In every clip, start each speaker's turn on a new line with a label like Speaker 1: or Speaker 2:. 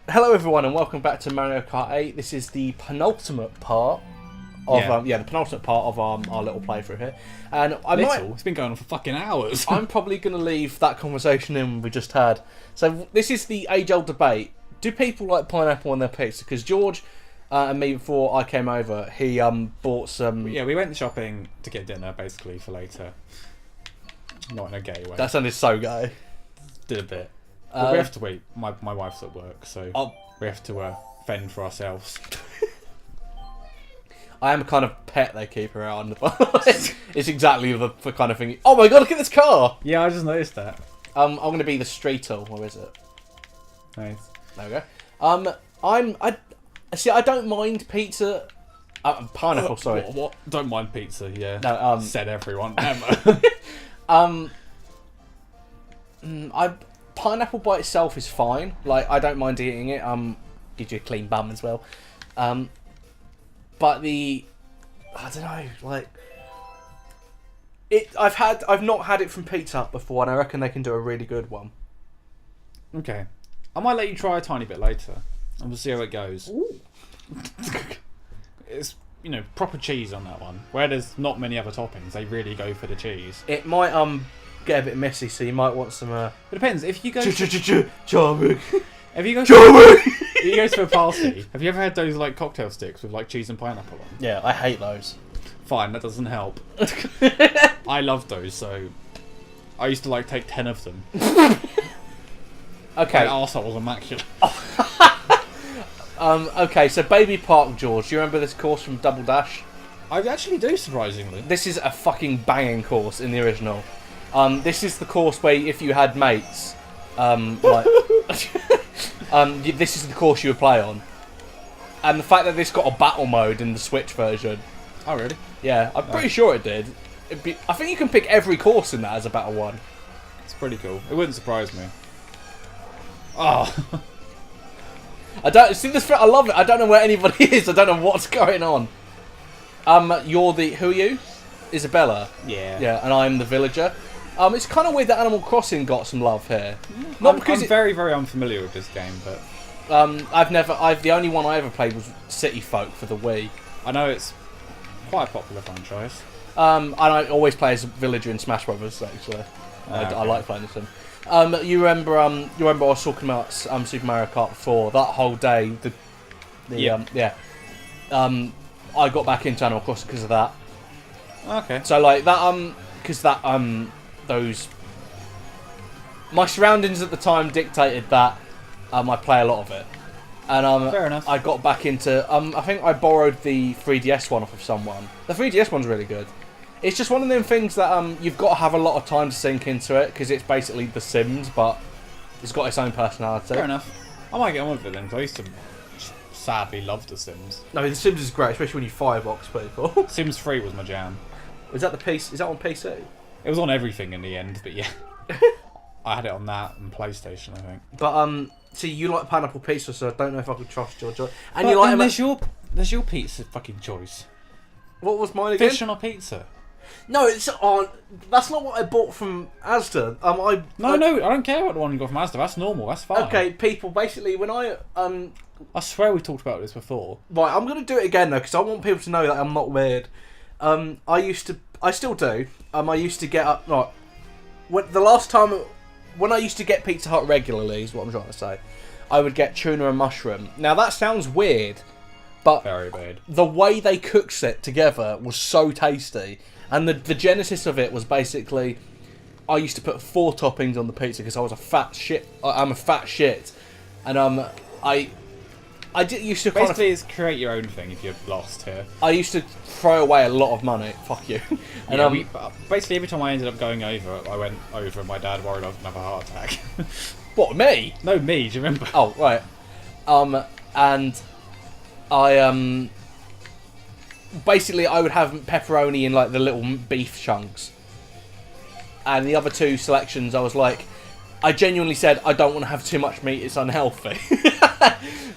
Speaker 1: Hello everyone and welcome back to Mario Kart 8. This is the penultimate part of the penultimate part of our little playthrough here. And
Speaker 2: It's been going on for fucking hours.
Speaker 1: I'm probably going to leave that conversation in we just had. So this is the age-old debate. Do people like pineapple on their pizza? Because George and me, before I came over, he bought some...
Speaker 2: Yeah, we went shopping to get dinner, basically, for later. Not in a gay way.
Speaker 1: That sounded so gay.
Speaker 2: Did a bit. But we have to wait. My wife's at work, so we have to fend for ourselves.
Speaker 1: I am a kind of pet they keep around. It's exactly the kind of thing... Oh my god, look at this car!
Speaker 2: Yeah, I just noticed that.
Speaker 1: I'm going to be the streetle. Where is it?
Speaker 2: Nice.
Speaker 1: There we go. I don't mind pizza. Pineapple, sorry.
Speaker 2: What? Don't mind pizza, yeah.
Speaker 1: No,
Speaker 2: said everyone ever.
Speaker 1: Pineapple by itself is fine. Like, I don't mind eating it. Gives you a clean bum as well. But I don't know, like I've not had it from Pizza Hut before, and I reckon they can do a really good one.
Speaker 2: Okay. I might let you try a tiny bit later, and we'll see how it goes.
Speaker 1: Ooh.
Speaker 2: It's, proper cheese on that one. Where there's not many other toppings, they really go for the cheese.
Speaker 1: It might get a bit messy, so you might want some
Speaker 2: It depends. If you go
Speaker 1: charming.
Speaker 2: If you go to a party, have you ever had those like cocktail sticks with like cheese and pineapple on?
Speaker 1: Yeah, I hate those.
Speaker 2: Fine, that doesn't help. I love those, so I used to like take 10 of them.
Speaker 1: Okay.
Speaker 2: My arsehole was immaculate.
Speaker 1: Okay, so Baby Park, George. Do you remember this course from Double Dash?
Speaker 2: I actually do, surprisingly.
Speaker 1: This is a fucking banging course in the original. This is the course where if you had mates, this is the course you would play on. And the fact that this got a battle mode in the Switch version.
Speaker 2: Oh, really?
Speaker 1: Yeah, I'm pretty sure it did. I think you can pick every course in that as a battle one.
Speaker 2: It's pretty cool. It wouldn't surprise me. Oh.
Speaker 1: I don't see this. I love it. I don't know where anybody is. I don't know what's going on. Who are you? Isabella.
Speaker 2: Yeah.
Speaker 1: Yeah, and I'm the villager. It's kind of weird that Animal Crossing got some love here.
Speaker 2: I'm very, very unfamiliar with this game, but
Speaker 1: the only one I ever played was City Folk for the Wii.
Speaker 2: I know it's quite a popular franchise.
Speaker 1: And I always play as a villager in Smash Brothers. Actually, I like playing this one. You remember I was talking about Super Mario Kart 4 that whole day. I got back into Animal Crossing because of that.
Speaker 2: Okay.
Speaker 1: So like that because my surroundings at the time dictated that I play a lot of it, and
Speaker 2: fair enough.
Speaker 1: I got back into I think I borrowed the 3DS one off of someone. The 3DS one's really good. It's just one of them things that you've got to have a lot of time to sink into it because it's basically The Sims, but it's got its own personality.
Speaker 2: Fair enough. I might get on with it then, because I used to sadly love The Sims.
Speaker 1: No, The Sims is great, especially when you firebox people.
Speaker 2: Sims 3 was my jam.
Speaker 1: Is that on PC?
Speaker 2: It was on everything in the end, but yeah. I had it on that and PlayStation, I think.
Speaker 1: But see, you like pineapple pizza, so I don't know if I could trust your choice. And
Speaker 2: but
Speaker 1: you like
Speaker 2: there's your pizza fucking choice.
Speaker 1: What was mine again?
Speaker 2: Fish on a pizza.
Speaker 1: No, it's on. That's not what I bought from Asda.
Speaker 2: I don't care what the one you got from Asda. That's normal. That's fine.
Speaker 1: Okay, people. Basically, when I
Speaker 2: swear we talked about this before.
Speaker 1: Right, I'm gonna do it again though, because I want people to know that I'm not weird. I still do. I used to get up. Right, when I used to get Pizza Hut regularly, is what I'm trying to say. I would get tuna and mushroom. Now that sounds weird, but
Speaker 2: very weird.
Speaker 1: The way they cooked it together was so tasty, and the genesis of it was basically, I used to put 4 toppings on the pizza because I was a fat shit. I'm a fat shit, and I used to
Speaker 2: basically it's create your own thing if you're lost here.
Speaker 1: I used to throw away a lot of money. Fuck you. And
Speaker 2: basically every time I ended up going over, I went over and my dad worried I was gonna have a heart attack.
Speaker 1: What, me?
Speaker 2: No, me. Do you remember?
Speaker 1: Oh, right. And I basically I would have pepperoni in like the little beef chunks, and the other 2 selections I was like, I genuinely said I don't want to have too much meat, it's unhealthy.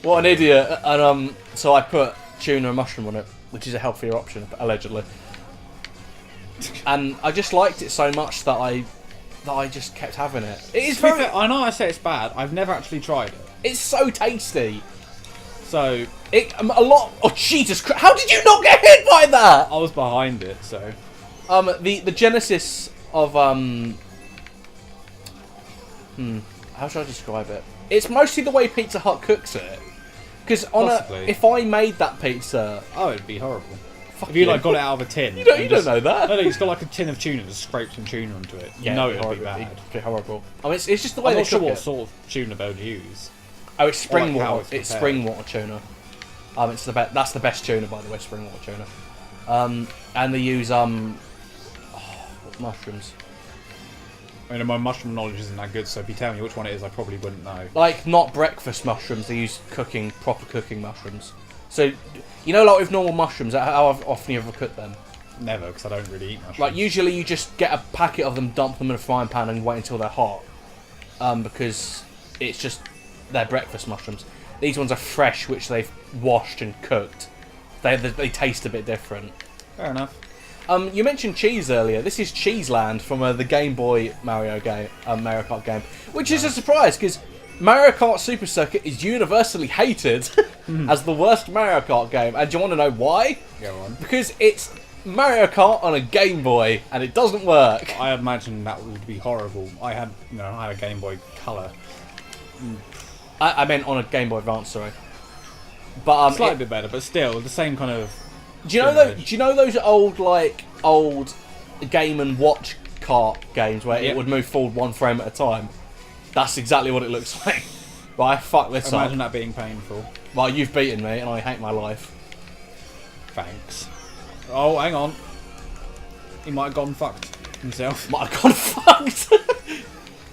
Speaker 1: What an idiot. And so I put tuna and mushroom on it, which is a healthier option allegedly, and I just liked it so much that I just kept having it. It is
Speaker 2: very fair, I know I say it's bad, I've never actually tried it.
Speaker 1: It's so tasty.
Speaker 2: So
Speaker 1: a lot. Oh Jesus Christ! How did you not get hit by that?
Speaker 2: I was behind it, so.
Speaker 1: The genesis of how should I describe it? It's mostly the way Pizza Hut cooks it. Because if I made that pizza,
Speaker 2: oh, it'd be horrible.
Speaker 1: Fuck
Speaker 2: if you like got it out of a tin,
Speaker 1: you don't know that.
Speaker 2: No, it's got like a tin of tuna, just scrape some tuna onto it.
Speaker 1: Yeah,
Speaker 2: no, it'd be bad.
Speaker 1: It'd be horrible. I mean, it's just the way
Speaker 2: I'm
Speaker 1: they
Speaker 2: not sure
Speaker 1: cook
Speaker 2: what
Speaker 1: it.
Speaker 2: sort of tuna they'll use.
Speaker 1: Oh, it's spring
Speaker 2: like
Speaker 1: water. It's spring water tuna. It's the best. That's the best tuna, by the way. Spring water tuna. And they use mushrooms.
Speaker 2: I mean, my mushroom knowledge isn't that good, so if you tell me which one it is, I probably wouldn't know.
Speaker 1: Like, not breakfast mushrooms. They use proper cooking mushrooms. So, you know, like with normal mushrooms, how often you ever cook them?
Speaker 2: Never, because I don't really eat mushrooms.
Speaker 1: Like, usually you just get a packet of them, dump them in a frying pan, and wait until they're hot. Because it's just they're breakfast mushrooms. These ones are fresh, which they've washed and cooked. They taste a bit different.
Speaker 2: Fair enough.
Speaker 1: You mentioned cheese earlier. This is Cheeseland from the Game Boy Mario Kart game, which is a surprise because Mario Kart Super Circuit is universally hated as the worst Mario Kart game. And do you want to know why?
Speaker 2: Go on.
Speaker 1: Because it's Mario Kart on a Game Boy and it doesn't work.
Speaker 2: I imagine that would be horrible. I had a Game Boy Color.
Speaker 1: I meant on a Game Boy Advance, sorry. But
Speaker 2: slightly bit better, but still the same kind of.
Speaker 1: Do you know those old Game and Watch kart games where it would move forward one frame at a time? That's exactly what it looks like. Right, fuck this up.
Speaker 2: Imagine that being painful.
Speaker 1: Well, you've beaten me and I hate my life.
Speaker 2: Thanks. Oh, hang on. He might have gone fucked himself.
Speaker 1: Might have gone fucked.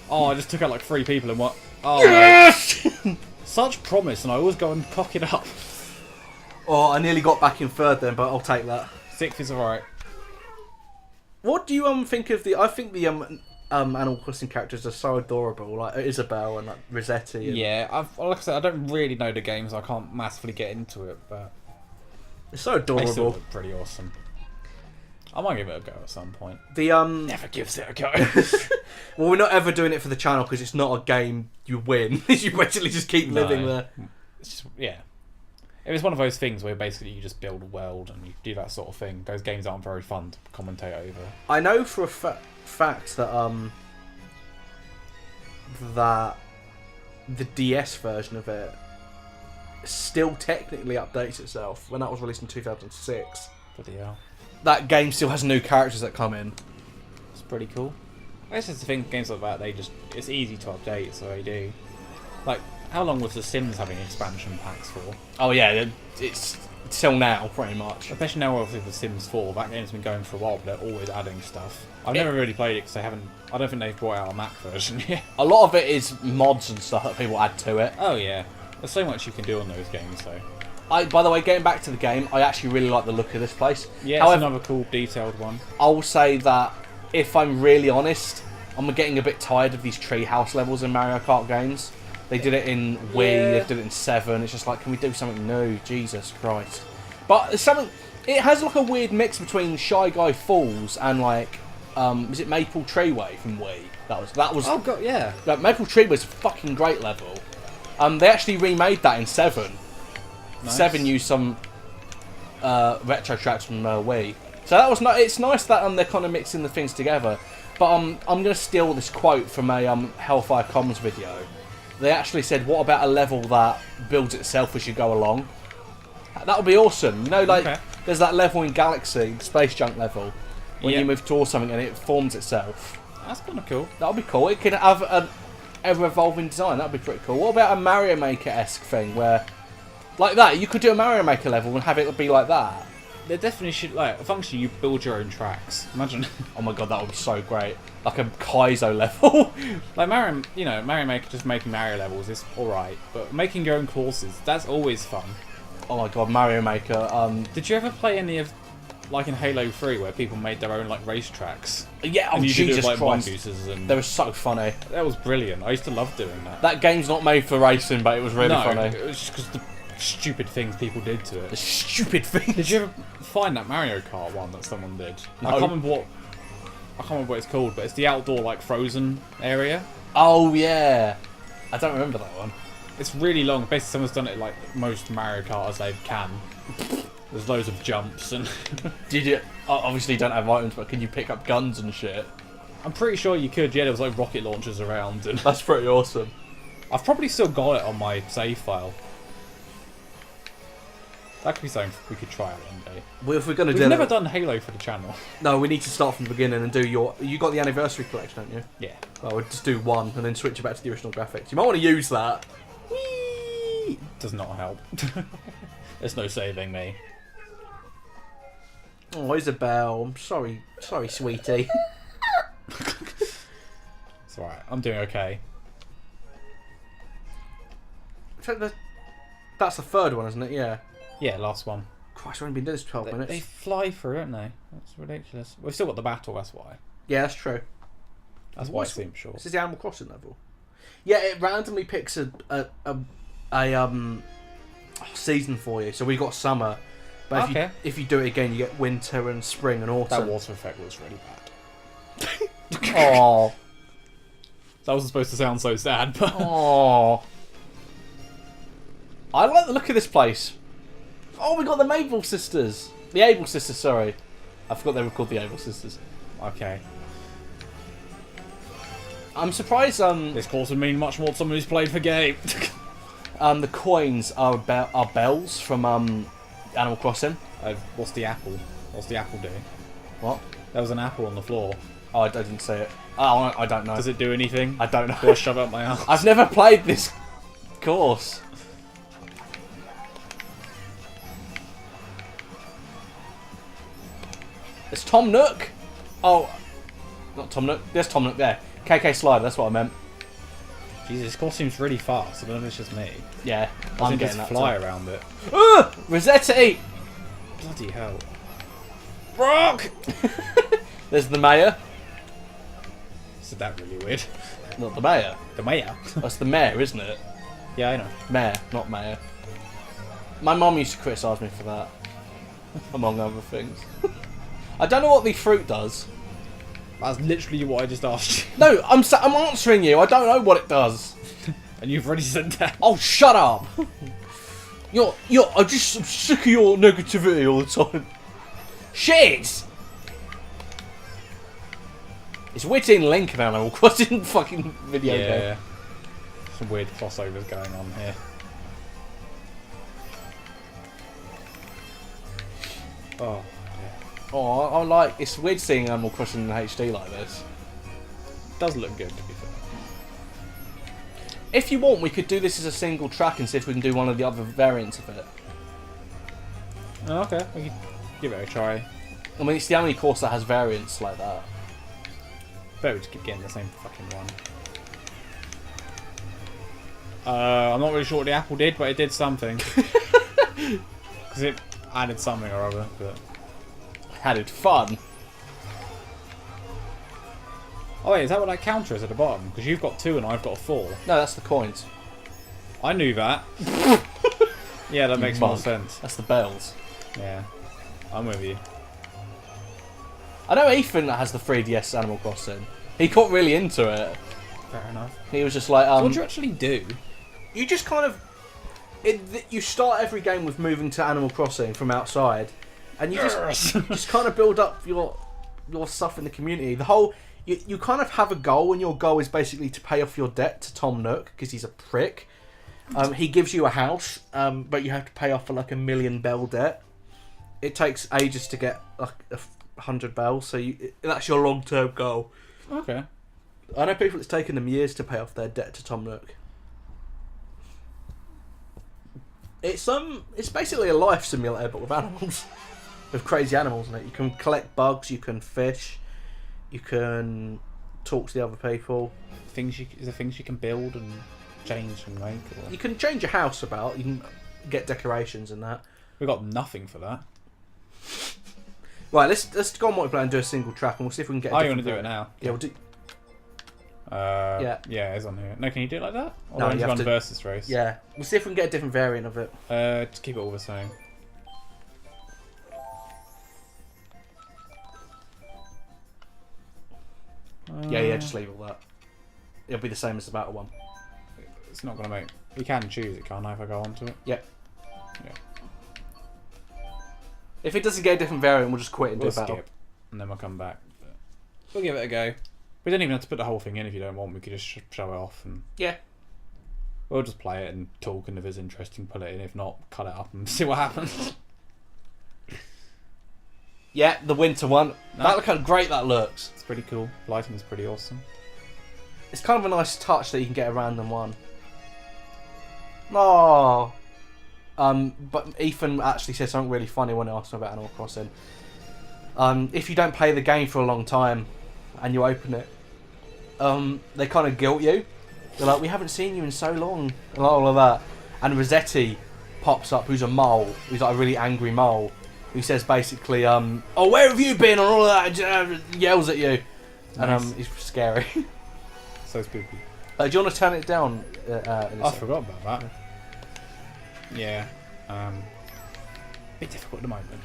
Speaker 2: Oh, I just took out like 3 people in what? Oh,
Speaker 1: yes!
Speaker 2: No. Such promise, and I always go and cock it up.
Speaker 1: Oh, I nearly got back in third then, but I'll take that.
Speaker 2: 6th is alright.
Speaker 1: What do you think of the? I think the Animal Crossing characters are so adorable, like Isabelle and like Rossetti. And
Speaker 2: yeah, like I said, I don't really know the games. I can't massively get into it, but
Speaker 1: it's so adorable.
Speaker 2: They still look pretty awesome. I might give it a go at some point.
Speaker 1: The
Speaker 2: never gives it a go.
Speaker 1: Well, we're not ever doing it for the channel because it's not a game you win. You basically just keep living there.
Speaker 2: It's just If it's one of those things where basically you just build a world and you do that sort of thing, those games aren't very fun to commentate over.
Speaker 1: I know for a fact that that the DS version of it still technically updates itself. When that was released in 2006,
Speaker 2: Bloody hell.
Speaker 1: That game still has new characters that come in.
Speaker 2: It's pretty cool. I guess it's the thing, games like that, it's easy to update, so they do. Like, how long was The Sims having expansion packs for?
Speaker 1: Oh yeah, it's till now, pretty much.
Speaker 2: Especially now, obviously, The Sims 4. That game's been going for a while, but they're always adding stuff. I've never really played it because I don't think they've brought out a Mac version yet.
Speaker 1: A lot of it is mods and stuff that people add to it.
Speaker 2: Oh yeah, there's so much you can do on those games, though.
Speaker 1: By the way, getting back to the game, I actually really like the look of this place.
Speaker 2: Yeah, it's another cool, detailed one.
Speaker 1: I will say that, if I'm really honest, I'm getting a bit tired of these treehouse levels in Mario Kart games. They did it in Wii, they did it in 7. It's just like, can we do something new? Jesus Christ. But it has like a weird mix between Shy Guy Falls and like, is it Maple Treeway from Wii? That was.
Speaker 2: Oh god, yeah.
Speaker 1: Like, Maple Treeway was a fucking great level. They actually remade that in 7. Nice. 7 used some retro tracks from Wii. So that was it's nice that they're kind of mixing the things together. But I'm going to steal this quote from a Hellfire Comms video. They actually said, what about a level that builds itself as you go along? That would be awesome. You know, like, there's that level in Galaxy, the Space Junk level, when you move towards something and it forms itself.
Speaker 2: That's kind of cool. That
Speaker 1: would be cool. It could have an ever-evolving design. That would be pretty cool. What about a Mario Maker-esque thing where, like that, you could do a Mario Maker level and have it be like that?
Speaker 2: There definitely should, like, a function you build your own tracks. Imagine.
Speaker 1: Oh my god, that would be so great. Like a Kaizo level.
Speaker 2: Like Mario Maker just making Mario levels is alright, but making your own courses, that's always fun.
Speaker 1: Oh my god, Mario Maker.
Speaker 2: Did you ever play any of, like in Halo 3, where people made their own, like, race tracks?
Speaker 1: Yeah,
Speaker 2: and you
Speaker 1: Jesus
Speaker 2: did, like,
Speaker 1: Christ.
Speaker 2: And
Speaker 1: they were so funny.
Speaker 2: That was brilliant. I used to love doing that.
Speaker 1: That game's not made for racing, but it was really funny.
Speaker 2: It was just because the stupid things people did to it.
Speaker 1: The stupid things?
Speaker 2: Did you ever find that Mario Kart one that someone did?
Speaker 1: No.
Speaker 2: I can't remember what it's called, but it's the outdoor, like, frozen area.
Speaker 1: Oh, yeah. I don't remember that one.
Speaker 2: It's really long. Basically, someone's done it like most Mario Kart as they can. There's loads of jumps and...
Speaker 1: Did you... Obviously you don't have items, but can you pick up guns and shit?
Speaker 2: I'm pretty sure you could, yeah, there was like rocket launchers around. And
Speaker 1: That's pretty awesome.
Speaker 2: I've probably still got it on my save file. That could be something we could try out one day.
Speaker 1: Well, if we're going to do
Speaker 2: We've never done Halo for the channel.
Speaker 1: No, we need to start from the beginning and do your... You got the anniversary collection, don't you?
Speaker 2: Yeah.
Speaker 1: Well, we'll just do one and then switch it back to the original graphics. You might want to use that. Whee!
Speaker 2: Does not help. There's no saving me.
Speaker 1: Oh, Isabel, I'm sorry. Sorry, sweetie.
Speaker 2: It's alright, I'm doing okay.
Speaker 1: That's the third one, isn't it? Yeah.
Speaker 2: Yeah, last one.
Speaker 1: Christ, we've only been doing this 12 minutes.
Speaker 2: They fly through, don't they? That's ridiculous. We've still got the battle, that's why.
Speaker 1: Yeah, that's true.
Speaker 2: That's why it seems short.
Speaker 1: This is the Animal Crossing level. Yeah, it randomly picks a season for you. So we got summer, but if you do it again, you get winter and spring and autumn.
Speaker 2: That water effect was really bad.
Speaker 1: Oh,
Speaker 2: that wasn't supposed to sound so sad, but
Speaker 1: oh. I like the look of this place. Oh, we got the Mabel sisters. The Able sisters, sorry. I forgot they were called the Able sisters.
Speaker 2: okay.
Speaker 1: I'm surprised
Speaker 2: This course would mean much more to someone who's played the game.
Speaker 1: the coins are bells from Animal Crossing.
Speaker 2: What's the apple? What's the apple doing?
Speaker 1: What?
Speaker 2: There was an apple on the floor.
Speaker 1: Oh, I didn't say it. Oh, I don't know.
Speaker 2: Does it do anything?
Speaker 1: I don't know.
Speaker 2: Do I shove it up my ass?
Speaker 1: I've never played this course. It's Tom Nook. Oh, not Tom Nook. There's Tom Nook there. KK Slider, that's what I meant.
Speaker 2: Jesus, this course seems really fast. I don't know if it's just me.
Speaker 1: Yeah,
Speaker 2: I'm
Speaker 1: I'm
Speaker 2: getting
Speaker 1: getting that
Speaker 2: fly
Speaker 1: too.
Speaker 2: around it.
Speaker 1: Rossetti!
Speaker 2: Bloody hell. Rock!
Speaker 1: There's the mayor.
Speaker 2: Said that really weird.
Speaker 1: Not the mayor.
Speaker 2: The mayor?
Speaker 1: That's the mayor, isn't it?
Speaker 2: Yeah, I know.
Speaker 1: Mayor, not mayor. My mum used to criticise me for that, among other things. I don't know what the fruit does.
Speaker 2: That's literally what I just asked you.
Speaker 1: No, I'm answering you. I don't know what it does.
Speaker 2: And you've already said that.
Speaker 1: Oh, shut up! I'm sick of your negativity all the time. Shit! It's Witty and Link of Animal Crossing fucking video game.
Speaker 2: Some weird crossovers going on here. Oh.
Speaker 1: Oh, I like. It's weird seeing Animal Crossing in HD like this.
Speaker 2: Does look good, to be fair.
Speaker 1: If you want, we could do this as a single track and see if we can do one of the other variants of it.
Speaker 2: Oh, okay, we can give it a try.
Speaker 1: I mean, it's the only course that has variants like that.
Speaker 2: Bet we just keep getting the same fucking one. I'm not really sure what the apple did, but it did something. Because it added something or other, but...
Speaker 1: Added fun.
Speaker 2: Oh wait, is that what that counter is at the bottom? Because you've got 2 and I've got 4.
Speaker 1: No, that's the coins.
Speaker 2: I knew that. Yeah, that makes more
Speaker 1: Mug.
Speaker 2: sense.
Speaker 1: That's the bells.
Speaker 2: Yeah, I'm with you.
Speaker 1: I know Ethan has the 3DS Animal Crossing. He got really into it.
Speaker 2: Fair enough.
Speaker 1: He was just like,
Speaker 2: So what do you actually do?
Speaker 1: You just kind of... you start every game with moving to Animal Crossing from outside. And you just kind of build up your stuff in the community. The whole... You kind of have a goal, and your goal is basically to pay off your debt to Tom Nook, because he's a prick. He gives you a house, but you have to pay off for like 1 million bell debt. It takes ages to get like 100 bells, so that's your long-term goal.
Speaker 2: Okay.
Speaker 1: I know people it's taken them years to pay off their debt to Tom Nook. It's basically a life simulator, but with animals. With crazy animals in it. You can collect bugs, you can fish, you can talk to the other people.
Speaker 2: Is there things you can build and change and make? Or...
Speaker 1: You can change your house about, you can get decorations and that.
Speaker 2: We've got nothing for that.
Speaker 1: Right, let's go on multiplayer and do a single track, and we'll see if we can get.
Speaker 2: Oh, you want to do it now?
Speaker 1: Yeah, we'll do.
Speaker 2: Yeah, it's on here. No, can you do it like that? Or
Speaker 1: No,
Speaker 2: do
Speaker 1: you
Speaker 2: I
Speaker 1: have
Speaker 2: run
Speaker 1: to-
Speaker 2: versus race?
Speaker 1: Yeah, we'll see if we can get a different variant of it.
Speaker 2: Just keep it all the same.
Speaker 1: Yeah, just leave all that. It'll be the same as the battle one.
Speaker 2: It's not gonna make You can choose it, can't I, if I go onto it?
Speaker 1: Yep.
Speaker 2: Yeah.
Speaker 1: If it doesn't get a different variant, we'll just quit and
Speaker 2: We'll
Speaker 1: do a battle.
Speaker 2: skip, and then we'll come back. But we'll give it a go. We don't even have to put the whole thing in if you don't want. We could just show it off, and
Speaker 1: Yeah.
Speaker 2: we'll just play it and talk, and if it's interesting, put it in. If not, cut it up and see what happens.
Speaker 1: Yeah, the winter one.
Speaker 2: No.
Speaker 1: That look how great that looks.
Speaker 2: It's pretty cool. Lighting's pretty awesome.
Speaker 1: It's kind of a nice touch that you can get a random one. Oh. But Ethan actually said something really funny when I asked him about Animal Crossing. If you don't play the game for a long time and you open it, they kind of guilt you. They're like, we haven't seen you in so long, and all of that. And Rossetti pops up, who's a mole, who's like a really angry mole, who says basically, oh, where have you been, and all of that, yells at you.
Speaker 2: Nice.
Speaker 1: And he's scary.
Speaker 2: So spooky.
Speaker 1: Do you want to turn it down?
Speaker 2: I forgot about that. Yeah. Bit difficult at the moment.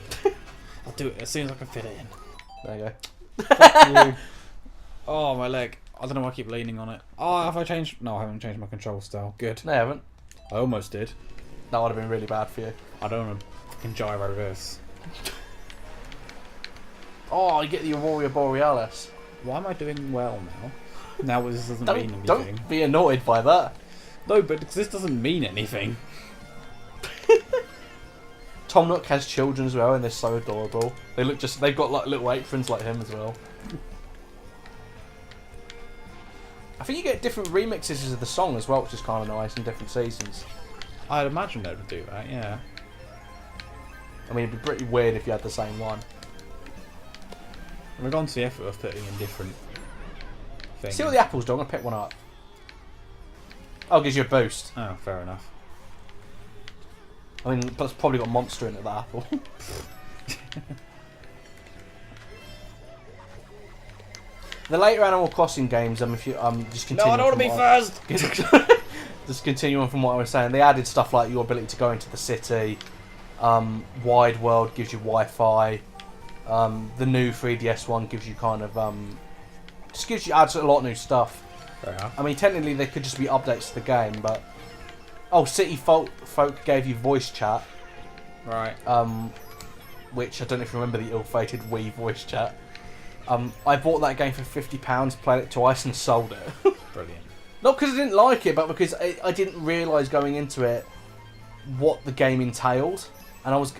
Speaker 2: I'll do it as soon as I can fit it in.
Speaker 1: There you go.
Speaker 2: Fuck you. Oh, my leg. I don't know why I keep leaning on it. Oh, have I changed? No, I haven't changed my control style. Good.
Speaker 1: No, I haven't.
Speaker 2: I almost did.
Speaker 1: That would have been really bad for you.
Speaker 2: I don't want to fucking gyro this.
Speaker 1: Oh, you get the Aurora Borealis.
Speaker 2: Why am I doing well now? Now this doesn't mean anything.
Speaker 1: Don't be annoyed by that.
Speaker 2: No, but this doesn't mean anything.
Speaker 1: Tom Nook has children as well, and they're so adorable. They've got like little aprons like him as well. I think you get different remixes of the song as well, which is kind of nice in different seasons.
Speaker 2: I'd imagine they would do that, yeah.
Speaker 1: I mean, it'd be pretty weird if you had the same one.
Speaker 2: We've gone to the effort of putting in different things.
Speaker 1: See what the apples do. I'm gonna pick one up. Oh, gives you a boost.
Speaker 2: Oh, fair enough.
Speaker 1: I mean, that's probably got monster in it, that apple. The later Animal Crossing games, if you just continue.
Speaker 2: No, I don't want to be first.
Speaker 1: Just continuing from what I was saying, they added stuff like your ability to go into the city. Wide World gives you Wi-Fi. The new 3DS one gives you kind of adds a lot of new stuff.
Speaker 2: Fair enough.
Speaker 1: I mean, technically they could just be updates to the game, but City Folk gave you voice chat.
Speaker 2: Right.
Speaker 1: Which I don't know if you remember the ill-fated Wii voice chat. I bought that game for £50, played it twice, and sold it.
Speaker 2: Brilliant.
Speaker 1: Not because I didn't like it, but because I didn't realise going into it what the game entailed, and I was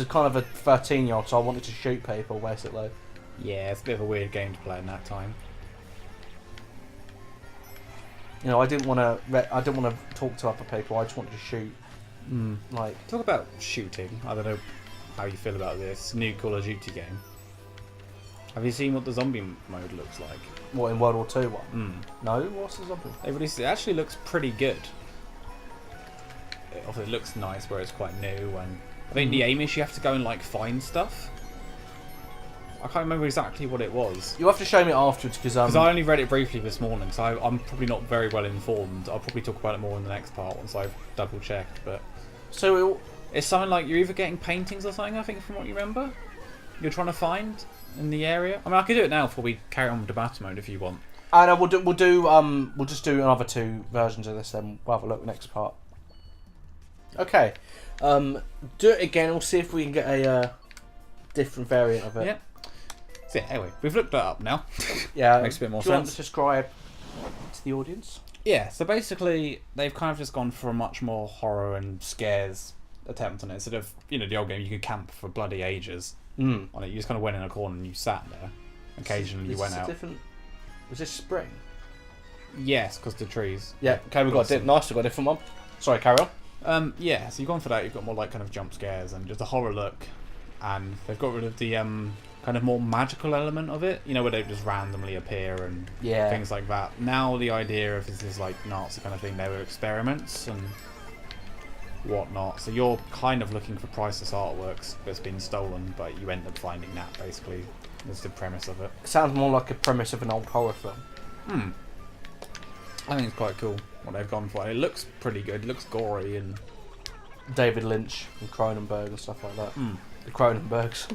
Speaker 1: a kind of a 13-year-old, so I wanted to shoot people basically.
Speaker 2: Yeah, it's a bit of a weird game to play in that time.
Speaker 1: You know, I didn't want to talk to other people. I just wanted to shoot. Like,
Speaker 2: Talk about shooting. I don't know how you feel about this new Call of Duty game. Have you seen what the zombie mode looks like?
Speaker 1: what, in World War II one? No, what's the zombie?
Speaker 2: They released it. It actually looks pretty good. It looks nice where it's quite new, and I think the aim is you have to go and like find stuff. I can't remember exactly what it was.
Speaker 1: You'll have to show me afterwards because
Speaker 2: I only read it briefly this morning, so I'm probably not very well informed. I'll probably talk about it more in the next part once I've double checked. But
Speaker 1: so
Speaker 2: it's something like you're either getting paintings or something. I think from what you remember, you're trying to find in the area. I mean, I could do it now before we carry on with the battle mode if you want.
Speaker 1: and we'll just do another 2 versions of this. Then we'll have a look next part. Okay, do it again. We'll see if we can get a different variant of it.
Speaker 2: Yeah. So yeah, anyway, we've looked that up now.
Speaker 1: Yeah,
Speaker 2: Makes a bit more
Speaker 1: do you want
Speaker 2: sense.
Speaker 1: to describe to the audience?
Speaker 2: Yeah, so basically they've kind of just gone for a much more horror and scares attempt on it. Instead of, the old game you could camp for bloody ages on it. You just kind of went in a corner and you sat there. Occasionally you went out.
Speaker 1: Was this spring?
Speaker 2: Yes, because the trees.
Speaker 1: Yeah, okay, we've got a different one. Sorry, carry on.
Speaker 2: Yeah, so you've gone for that. You've got more like kind of jump scares and just a horror look. And they've got rid of the kind of more magical element of it, where they just randomly appear and things like that. Now the idea of this is like Nazi kind of thing. They were experiments and whatnot. So you're kind of looking for priceless artworks that's been stolen, but you end up finding that basically is the premise of it.
Speaker 1: Sounds more like a premise of an old horror film.
Speaker 2: I think it's quite cool what they've gone for. It looks pretty good. It looks gory and
Speaker 1: David Lynch and Cronenberg and stuff like that. The Cronenbergs.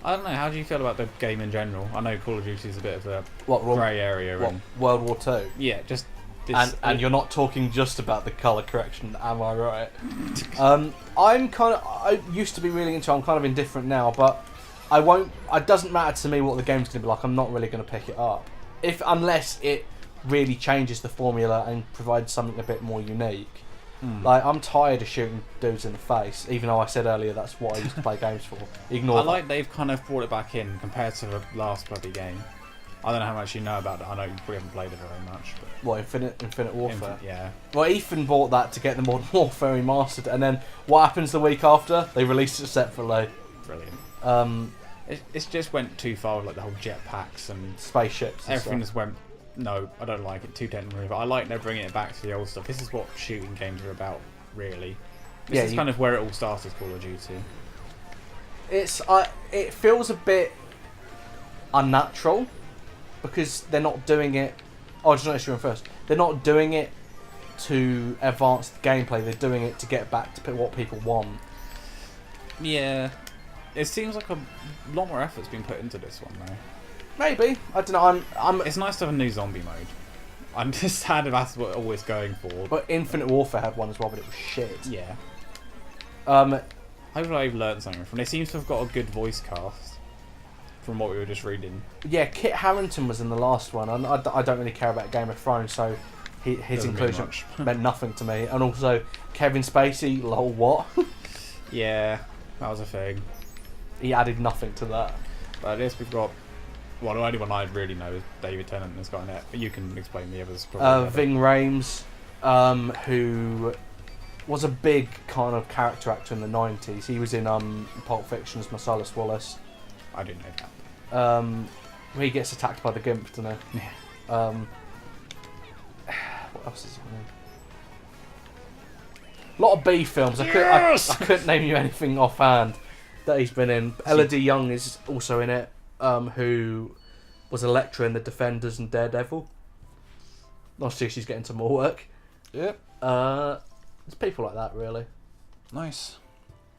Speaker 2: I don't know. How do you feel about the game in general? I know Call of Duty is a bit of a
Speaker 1: What
Speaker 2: grey area.
Speaker 1: What,
Speaker 2: And
Speaker 1: World War II?
Speaker 2: yeah, just
Speaker 1: And you're not talking just about the colour correction, am I right? I used to be really into it, I'm kind of indifferent now, but it doesn't matter to me what the game's going to be like, I'm not really going to pick it up. Unless it really changes the formula and provides something a bit more unique. Like, I'm tired of shooting dudes in the face, even though I said earlier that's what I used to play games for. Ignore
Speaker 2: I like they've kind of brought it back in compared to the last bloody game. I don't know how much you know about it. I know you probably haven't played it very much. But
Speaker 1: what, Infinite Warfare?
Speaker 2: Yeah.
Speaker 1: Well, Ethan bought that to get the Modern Warfare remastered, and then what happens the week after? They released it separately.
Speaker 2: Brilliant. It just went too far with like the whole jetpacks and
Speaker 1: spaceships. And
Speaker 2: everything
Speaker 1: stuff.
Speaker 2: just went. No, I don't like it. Too technical. But I like they're bringing it back to the old stuff. This is what shooting games are about, really. This is kind of where it all started, Call of Duty.
Speaker 1: It feels a bit unnatural because they're not doing it. Oh, just not issue first. They're not doing it to advance the gameplay. They're doing it to get back to what people want. Yeah.
Speaker 2: It seems like a lot more effort's been put into this one, though.
Speaker 1: Maybe. I don't know. I'm.
Speaker 2: It's nice to have a new zombie mode. I'm just sad if that's what always going for.
Speaker 1: But Infinite Warfare had one as well, but it was shit.
Speaker 2: Yeah.
Speaker 1: Hopefully
Speaker 2: I've learned something from. They seem to have got a good voice cast. From what we were just reading.
Speaker 1: Yeah, Kit Harington was in the last one, and I don't really care about Game of Thrones, so his inclusion meant nothing to me. And also Kevin Spacey, lol, what?
Speaker 2: Yeah, that was a thing.
Speaker 1: He added nothing to that.
Speaker 2: But at least we've got. Well, the only one I really know is David Tennant has got in it. But you can explain the others.
Speaker 1: Ving Rhames, who was a big kind of character actor in the 90s. He was in Pulp Fiction's Marcellus Wallace.
Speaker 2: I didn't know that.
Speaker 1: Where he gets attacked by the Gimp, doesn't he?
Speaker 2: Yeah.
Speaker 1: What else is he in? A lot of B films. I couldn't name you anything offhand that he's been in. Elodie Young is also in it, who was Elektra in The Defenders and Daredevil. Not sure she's getting some more work.
Speaker 2: Yep.
Speaker 1: There's people like that, really.
Speaker 2: Nice.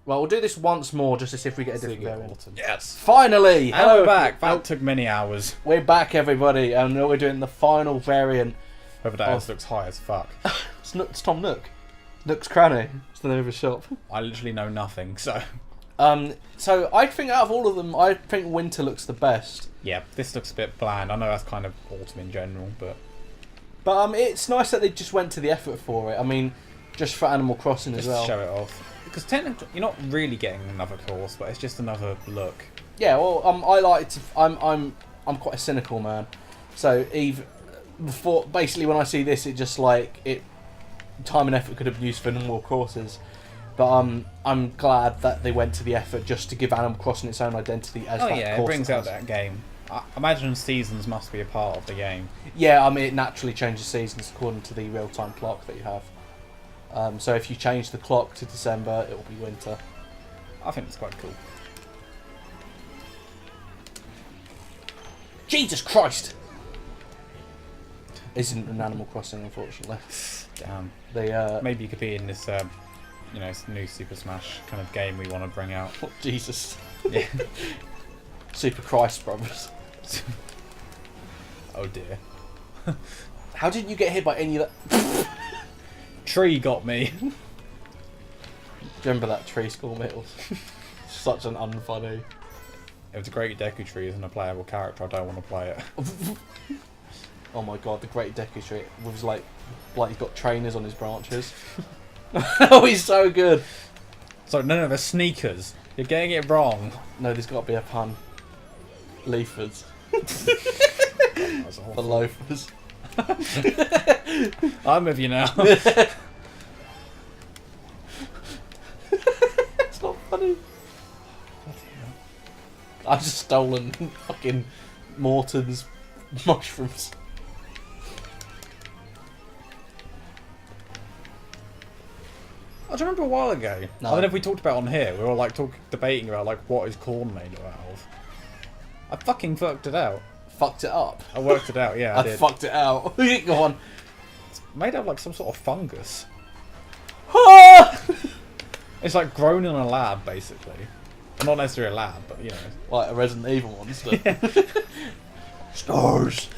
Speaker 1: Well, we'll do this once more just to see if we get a different variant.
Speaker 2: Yes.
Speaker 1: Finally!
Speaker 2: And we're back. That took many hours.
Speaker 1: We're back, everybody, and we're doing the final variant.
Speaker 2: Whoever that is looks high as fuck.
Speaker 1: It's Tom Nook. Nook's Cranny. It's the name of his shop.
Speaker 2: I literally know nothing, so...
Speaker 1: So I think out of all of them, I think Winter looks the best.
Speaker 2: Yeah, this looks a bit bland. I know that's kind of autumn in general, but...
Speaker 1: But it's nice that they just went to the effort for it. I mean, just for Animal Crossing as well.
Speaker 2: Just show it off. Because technically, you're not really getting another course, but it's just another look.
Speaker 1: Yeah, well, I like to. I'm quite a cynical man, so basically when I see this, it just like time and effort could have been used for more courses. But I'm glad that they went to the effort just to give Animal Crossing its own identity as that course. Oh yeah,
Speaker 2: it brings out that game. I imagine seasons must be a part of the game.
Speaker 1: Yeah, I mean it naturally changes seasons according to the real-time clock that you have. So if you change the clock to December, it will be winter.
Speaker 2: I think it's quite cool.
Speaker 1: Jesus Christ! Isn't an Animal Crossing, unfortunately.
Speaker 2: Damn.
Speaker 1: Maybe
Speaker 2: you could be in this, new Super Smash kind of game we want to bring out.
Speaker 1: Oh, Jesus.
Speaker 2: Yeah.
Speaker 1: Super Christ Brothers.
Speaker 2: Oh dear.
Speaker 1: How did you get hit by any of that?
Speaker 2: Tree got me.
Speaker 1: Do you remember that tree school meals? Such an unfunny.
Speaker 2: If the Great Deku Tree isn't a playable character, I don't want to play it.
Speaker 1: Oh my god, the Great Deku Tree was like he's got trainers on his branches. Oh, he's so good.
Speaker 2: So no, they're sneakers. You're getting it wrong.
Speaker 1: No, there's got to be a pun. Leafers.
Speaker 2: The
Speaker 1: loafers.
Speaker 2: I'm with you now.
Speaker 1: It's not funny. I've just stolen fucking Morton's mushrooms.
Speaker 2: I remember a while ago.
Speaker 1: No.
Speaker 2: I don't know if we talked about it on here. We were like debating about like what is corn made out of. I fucking fucked it out.
Speaker 1: Fucked it up.
Speaker 2: I worked it out. Yeah, I did.
Speaker 1: Fucked it out. Go on.
Speaker 2: It's made out of like some sort of fungus.
Speaker 1: Ah!
Speaker 2: It's like grown in a lab, basically. Not necessarily a lab, but you know.
Speaker 1: Like a Resident Evil monster.
Speaker 2: Yeah.
Speaker 1: Stars.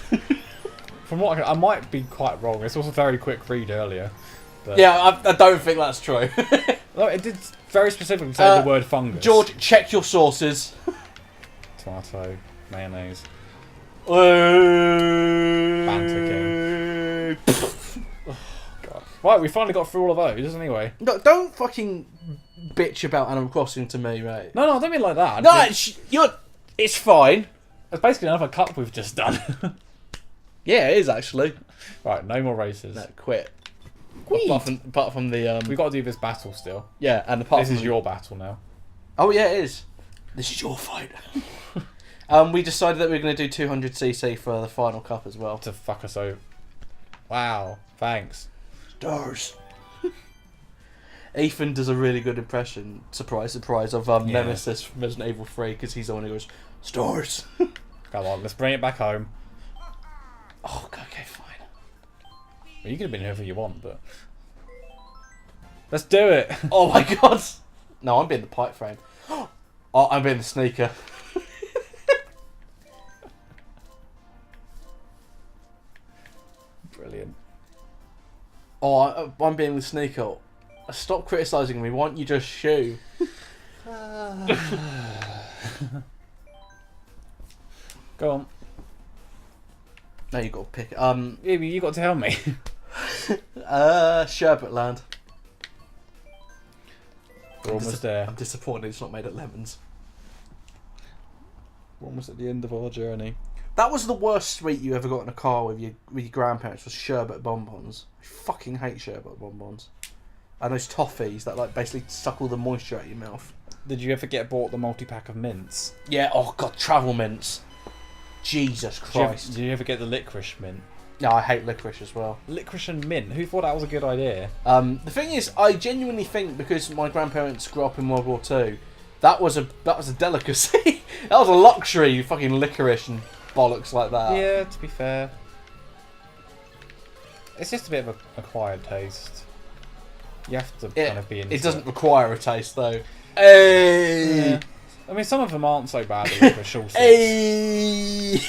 Speaker 2: From what I might be quite wrong. It's also a very quick read earlier. But
Speaker 1: Yeah, I don't think that's true.
Speaker 2: no, it did very specifically say the word fungus.
Speaker 1: George, check your sources.
Speaker 2: Tomato, mayonnaise.
Speaker 1: Banter
Speaker 2: Oh, God. Right, we finally got through all of those, anyway.
Speaker 1: No, don't fucking bitch about Animal Crossing to me, mate.
Speaker 2: No, I don't mean like that.
Speaker 1: No, it's fine.
Speaker 2: It's basically another cup we've just done.
Speaker 1: Yeah, it is actually.
Speaker 2: Right, no more races.
Speaker 1: No, quit. Apart from the
Speaker 2: We've got to do this battle still.
Speaker 1: yeah, and apart
Speaker 2: This
Speaker 1: from
Speaker 2: is your battle now.
Speaker 1: Oh yeah, it is. This is your fight. We decided that we were going to do 200cc for the final cup as well.
Speaker 2: To fuck us over. Wow, thanks.
Speaker 1: Stars. Ethan does a really good impression, surprise, surprise, of Nemesis from Resident Evil 3 because he's the one who goes, stars.
Speaker 2: Come on, let's bring it back home.
Speaker 1: Oh, okay, fine.
Speaker 2: Well, you could have been whoever you want, but... Let's do it!
Speaker 1: Oh my god! No, I'm being the pipe frame. Oh, I'm being the sneaker.
Speaker 2: Brilliant.
Speaker 1: Oh, I'm being the sneaker. Stop criticising me. Why don't you just shoo?
Speaker 2: Go on.
Speaker 1: No, you got to pick.
Speaker 2: Yeah, but you got to tell me.
Speaker 1: Sherbet Land.
Speaker 2: We're almost there.
Speaker 1: I'm disappointed it's not made at Lemons.
Speaker 2: We're almost at the end of our journey.
Speaker 1: That was the worst sweet you ever got in a car with your grandparents, was sherbet bonbons. I fucking hate sherbet bonbons. And those toffees that like basically suck all the moisture out of your mouth.
Speaker 2: Did you ever get bought the multi-pack of mints?
Speaker 1: Yeah, oh god, travel mints. Jesus Christ.
Speaker 2: Did you ever get the licorice mint?
Speaker 1: No, I hate licorice as well.
Speaker 2: Licorice and mint? Who thought that was a good idea?
Speaker 1: The thing is, I genuinely think because my grandparents grew up in World War II, that was a delicacy. That was a luxury, fucking licorice and bollocks like that.
Speaker 2: Yeah, to be fair. It's just a bit of an acquired taste. You have to kind of be into
Speaker 1: it. Doesn't require a taste though. Hey!
Speaker 2: Yeah. I mean, some of them aren't so bad. The short
Speaker 1: Hey!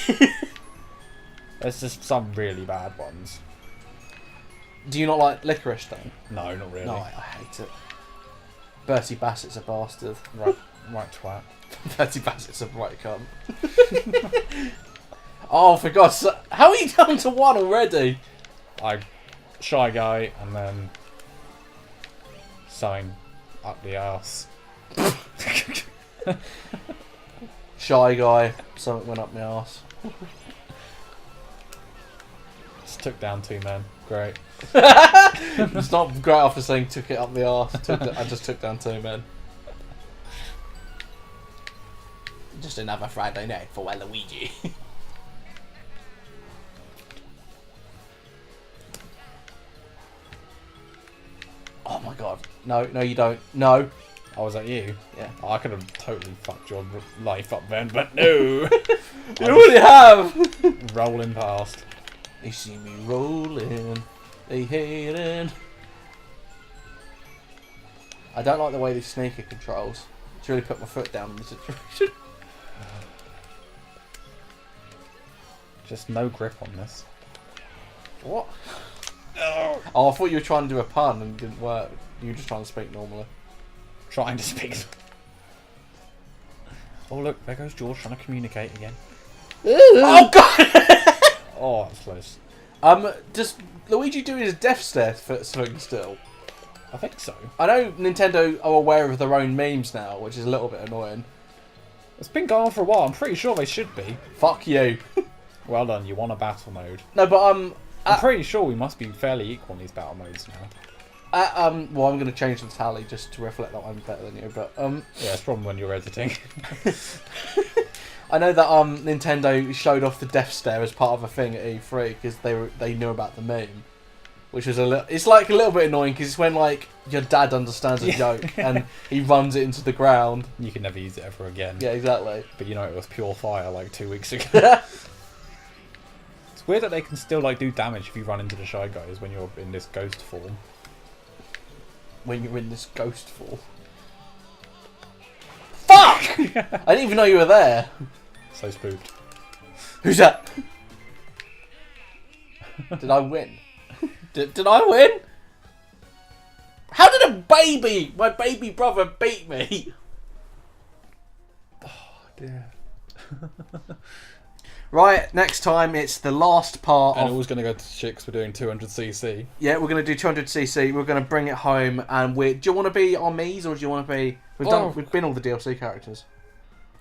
Speaker 2: There's just some really bad ones.
Speaker 1: Do you not like licorice then?
Speaker 2: No, not really.
Speaker 1: No, I hate it. Bertie Bassett's a bastard.
Speaker 2: Right twat.
Speaker 1: Bertie Bassett's a right cunt. Oh, for God's sake. How are you down to one already?
Speaker 2: Shy Guy, and then something up the arse.
Speaker 1: Shy Guy, something went up my arse.
Speaker 2: Just took down 2 men. Great.
Speaker 1: It's not great after saying took it up the arse. I just took down 2 men. Just another Friday night for Waluigi. Oh my god. No, you don't. No.
Speaker 2: Oh, was that you?
Speaker 1: Yeah.
Speaker 2: Oh, I could have totally fucked your life up then, but no. You
Speaker 1: already have.
Speaker 2: Rolling past.
Speaker 1: They see me rolling. They hating. I don't like the way this sneaker controls. It's really put my foot down in the situation.
Speaker 2: Just no grip on this.
Speaker 1: What? Oh, I thought you were trying to do a pun and it didn't work. You were just trying to speak normally.
Speaker 2: Trying to speak. Oh look, there goes George trying to communicate again.
Speaker 1: Oh god!
Speaker 2: Oh, that's close.
Speaker 1: Does Luigi do his death stare thing still?
Speaker 2: I think so.
Speaker 1: I know Nintendo are aware of their own memes now, which is a little bit annoying.
Speaker 2: It's been going on for a while. I'm pretty sure they should be.
Speaker 1: Fuck you.
Speaker 2: Well done. You won a battle mode.
Speaker 1: No, but
Speaker 2: I'm pretty sure we must be fairly equal in these battle modes now.
Speaker 1: Well, I'm going to change the tally just to reflect that I'm better than you, but
Speaker 2: yeah, it's probably when you're editing.
Speaker 1: I know that Nintendo showed off the death stare as part of a thing at E3 because they knew about the meme, which was it's like a little bit annoying because it's when like your dad understands a joke and he runs it into the ground.
Speaker 2: You can never use it ever again.
Speaker 1: Yeah, exactly.
Speaker 2: But you know it was pure fire like 2 weeks ago. It's weird that they can still like do damage if you run into the Shy Guys when you're in this ghost form.
Speaker 1: When you're in this ghost form. Fuck! I didn't even know you were there.
Speaker 2: So spooked.
Speaker 1: Who's that? Did I win? Did I win? How did my baby brother, beat me?
Speaker 2: Oh dear.
Speaker 1: Right, next time it's the last part
Speaker 2: and all's going to go to shit 'cause we're doing 200cc.
Speaker 1: Yeah, we're going to do 200cc. We're going to bring it home, and do you want to be our Mies, or do you want to be? We've been all the DLC characters.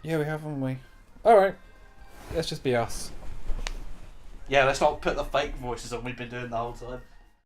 Speaker 2: Yeah, we have, haven't we? All right, let's just be us.
Speaker 1: Yeah, let's not put the fake voices on we've been doing the whole time.